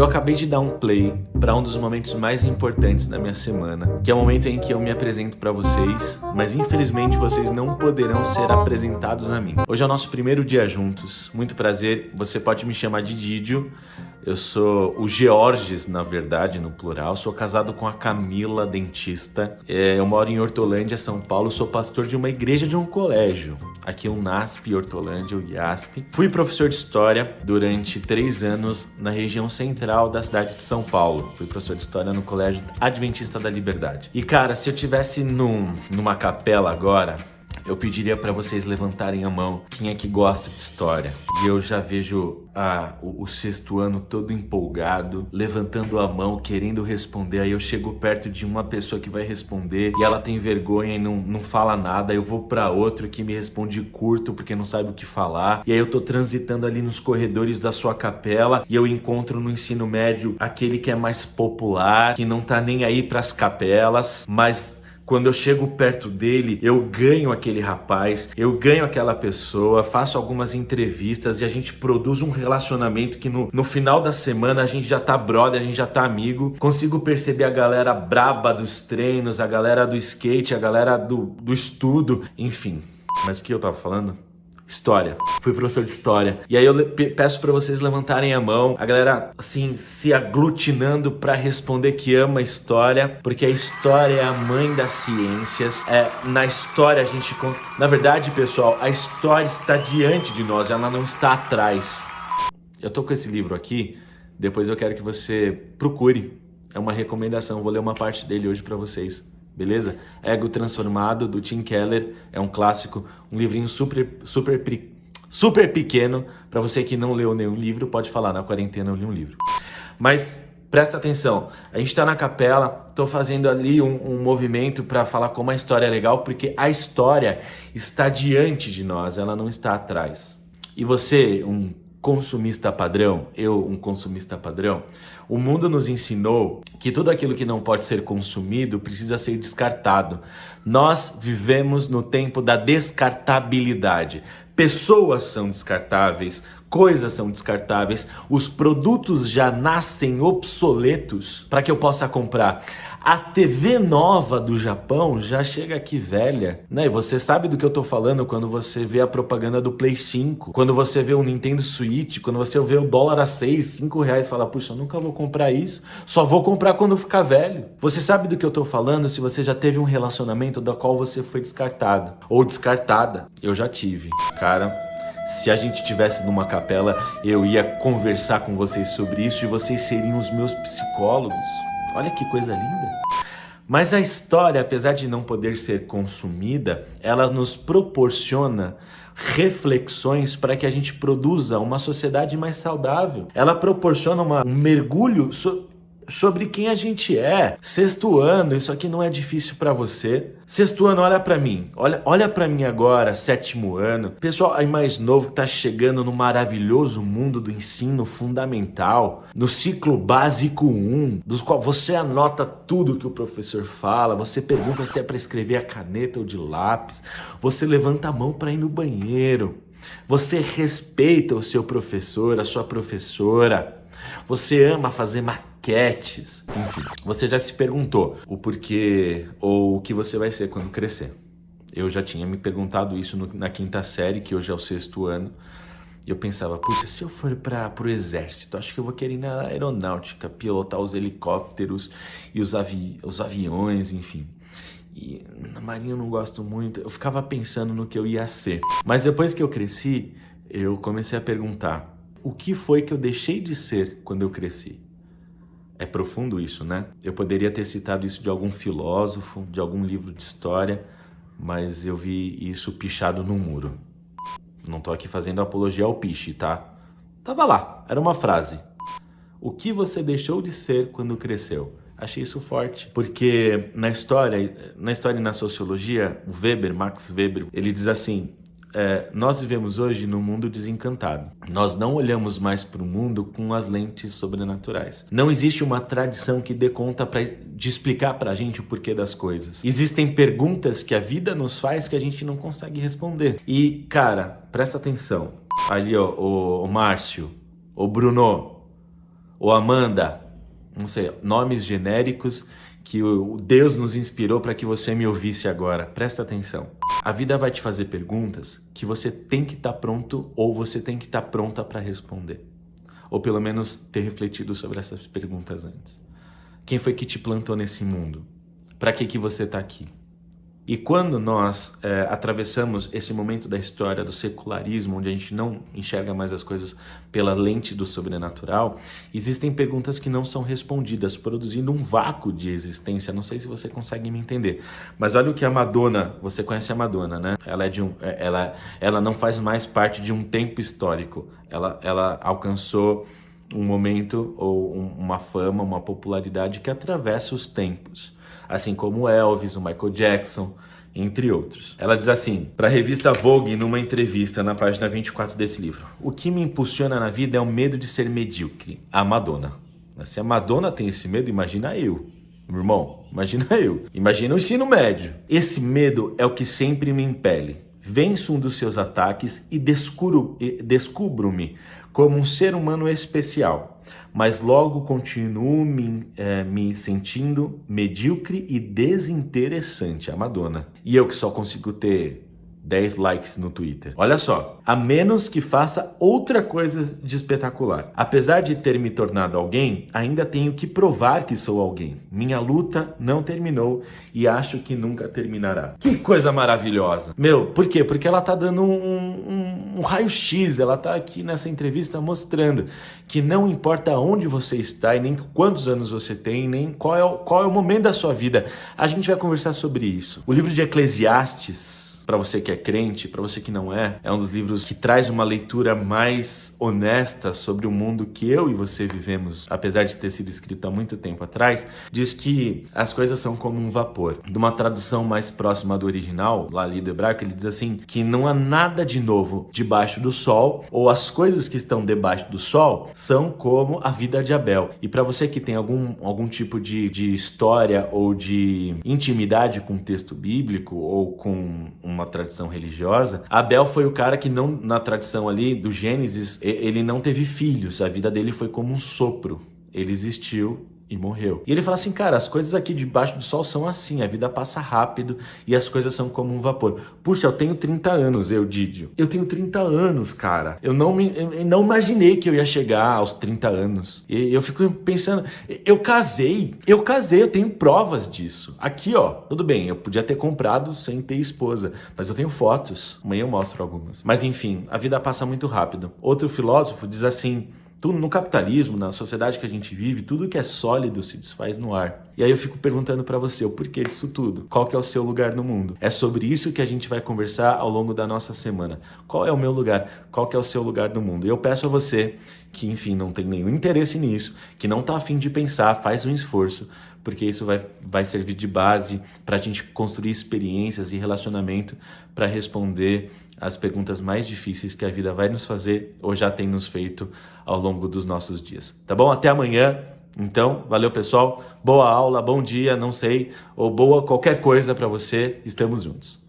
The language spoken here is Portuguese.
acabei de dar um play para um dos momentos mais importantes da minha semana, que é o momento em que eu me apresento para vocês, mas infelizmente vocês não poderão ser apresentados a mim. Hoje é o nosso primeiro dia juntos. Muito prazer, você pode me chamar de Didio. Eu sou o Georges, na verdade, no plural. Sou casado com a Camila, dentista. Eu moro em Hortolândia, São Paulo. Sou pastor de uma igreja de um colégio. Aqui é o NASP, Hortolândia, o IASP. Fui professor de História durante 3 anos na região central da cidade de São Paulo. Fui professor de História no Colégio Adventista da Liberdade. E, cara, se eu tivesse numa capela agora, eu pediria para vocês levantarem a mão quem é que gosta de história. E eu já vejo o sexto ano todo empolgado, levantando a mão, querendo responder. Aí eu chego perto de uma pessoa que vai responder e ela tem vergonha e não fala nada. Eu vou para outro que me responde curto porque não sabe o que falar. E aí eu tô transitando ali nos corredores da sua capela e eu encontro no ensino médio aquele que é mais popular, que não tá nem aí pras capelas, mas quando eu chego perto dele, eu ganho aquele rapaz, eu ganho aquela pessoa, faço algumas entrevistas e a gente produz um relacionamento que no final da semana a gente já tá brother, a gente já tá amigo. Consigo perceber a galera braba dos treinos, a galera do skate, a galera do estudo, enfim. Mas o que eu tava falando? História. Fui professor de História. E aí eu peço pra vocês levantarem a mão. A galera, assim, se aglutinando pra responder que ama a História. Porque a História é a mãe das ciências. Na História a gente... Na verdade, pessoal, a História está diante de nós. Ela não está atrás. Eu tô com esse livro aqui. Depois eu quero que você procure. É uma recomendação. Vou ler uma parte dele hoje pra vocês. Beleza? Ego Transformado, do Tim Keller, é um clássico, um livrinho super pequeno. Para você que não leu nenhum livro, pode falar, na quarentena eu li um livro. Mas presta atenção, a gente tá na capela, tô fazendo ali um movimento para falar como a história é legal, porque a história está diante de nós, ela não está atrás. E você, um consumista padrão, eu, um consumista padrão, o mundo nos ensinou que tudo aquilo que não pode ser consumido precisa ser descartado. Nós vivemos no tempo da descartabilidade. Pessoas são descartáveis, coisas são descartáveis, os produtos já nascem obsoletos para que eu possa comprar. A TV nova do Japão já chega aqui velha, né? E você sabe do que eu tô falando quando você vê a propaganda do Play 5, quando você vê o Nintendo Switch, quando você vê o dólar a 6, 5 reais e fala, puxa, eu nunca vou comprar isso, só vou comprar quando ficar velho. Você sabe do que eu tô falando se você já teve um relacionamento da qual você foi descartado ou descartada. Eu já tive. Cara, se a gente tivesse numa capela, eu ia conversar com vocês sobre isso e vocês seriam os meus psicólogos. Olha que coisa linda. Mas a história, apesar de não poder ser consumida, ela nos proporciona reflexões para que a gente produza uma sociedade mais saudável. Ela proporciona um mergulho sobre quem a gente é. Sexto ano, isso aqui não é difícil para você. Sexto ano, olha para mim. Olha para mim agora, sétimo ano. Pessoal aí mais novo que tá chegando no maravilhoso mundo do ensino fundamental, no ciclo básico 1, dos qual você anota tudo que o professor fala, você pergunta se é para escrever a caneta ou de lápis, você levanta a mão para ir no banheiro, você respeita o seu professor, a sua professora, você ama fazer maquetes, enfim. Você já se perguntou o porquê ou o que você vai ser quando crescer. Eu já tinha me perguntado isso na quinta série, que hoje é o sexto ano. E eu pensava, puxa, se eu for pro exército, acho que eu vou querer ir na aeronáutica, pilotar os helicópteros e os aviões, enfim. E na marinha eu não gosto muito. Eu ficava pensando no que eu ia ser. Mas depois que eu cresci, eu comecei a perguntar, o que foi que eu deixei de ser quando eu cresci? É profundo isso, né? Eu poderia ter citado isso de algum filósofo, de algum livro de história, mas eu vi isso pichado no muro. Não tô aqui fazendo apologia ao piche, tá? Tava lá, era uma frase. O que você deixou de ser quando cresceu? Achei isso forte, porque na história e na sociologia, Max Weber, ele diz assim, nós vivemos hoje num mundo desencantado. Nós não olhamos mais para o mundo com as lentes sobrenaturais. Não existe uma tradição que dê conta de explicar para a gente o porquê das coisas. Existem perguntas que a vida nos faz que a gente não consegue responder. E, cara, presta atenção. Ali, ó, o Márcio, o Bruno, Ou Amanda, não sei, nomes genéricos que o Deus nos inspirou para que você me ouvisse agora. Presta atenção. A vida vai te fazer perguntas que você tem que estar pronto ou você tem que estar pronta para responder. Ou pelo menos ter refletido sobre essas perguntas antes. Quem foi que te plantou nesse mundo? Para que você está aqui? E quando nós atravessamos esse momento da história do secularismo, onde a gente não enxerga mais as coisas pela lente do sobrenatural, existem perguntas que não são respondidas, produzindo um vácuo de existência. Não sei se você consegue me entender, mas olha o que a Madonna, você conhece a Madonna, né? Ela não faz mais parte de um tempo histórico. Ela alcançou um momento ou uma fama, uma popularidade que atravessa os tempos. Assim como Elvis, o Michael Jackson, entre outros. Ela diz assim, para a revista Vogue, numa entrevista na página 24 desse livro: o que me impulsiona na vida é o medo de ser medíocre. A Madonna. Mas se a Madonna tem esse medo, imagina eu. Meu irmão, imagina eu. Imagina o ensino médio. Esse medo é o que sempre me impele. Venço um dos seus ataques e descubro-me como um ser humano especial, mas logo continuo me sentindo medíocre e desinteressante, a Madonna. E eu que só consigo ter 10 likes no Twitter. Olha só, a menos que faça outra coisa de espetacular. Apesar de ter me tornado alguém, ainda tenho que provar que sou alguém. Minha luta não terminou e acho que nunca terminará. Que coisa maravilhosa. Meu, por quê? Porque ela tá dando um raio-x, ela tá aqui nessa entrevista mostrando que não importa onde você está e nem quantos anos você tem, nem qual é o momento da sua vida. A gente vai conversar sobre isso. O livro de Eclesiastes, para você que é crente, para você que não é um dos livros que traz uma leitura mais honesta sobre o mundo que eu e você vivemos, apesar de ter sido escrito há muito tempo atrás. Diz que as coisas são como um vapor. De uma tradução mais próxima do original, lá ali do hebraico, ele diz assim, que não há nada de novo debaixo do sol, ou as coisas que estão debaixo do sol são como a vida de Abel. E para você que tem algum tipo de história ou de intimidade com o texto bíblico ou com uma tradição religiosa, Abel foi o cara que não, na tradição ali do Gênesis, ele não teve filhos, a vida dele foi como um sopro, ele existiu e morreu. E ele fala assim, cara, as coisas aqui debaixo do sol são assim, a vida passa rápido e as coisas são como um vapor. Puxa, eu tenho 30 anos, Didio. Eu tenho 30 anos, cara. Eu não imaginei que eu ia chegar aos 30 anos. E eu fico pensando, eu casei, eu tenho provas disso. Aqui, ó, tudo bem, eu podia ter comprado sem ter esposa, mas eu tenho fotos. Amanhã eu mostro algumas. Mas enfim, a vida passa muito rápido. Outro filósofo diz assim, no capitalismo, na sociedade que a gente vive, tudo que é sólido se desfaz no ar. E aí eu fico perguntando para você, o porquê disso tudo? Qual que é o seu lugar no mundo? É sobre isso que a gente vai conversar ao longo da nossa semana. Qual é o meu lugar? Qual que é o seu lugar no mundo? E eu peço a você que, enfim, não tem nenhum interesse nisso, que não tá a fim de pensar, faz um esforço, porque isso vai servir de base para a gente construir experiências e relacionamento para responder as perguntas mais difíceis que a vida vai nos fazer ou já tem nos feito ao longo dos nossos dias. Tá bom? Até amanhã. Então, valeu, pessoal. Boa aula, bom dia, não sei, ou boa qualquer coisa para você. Estamos juntos.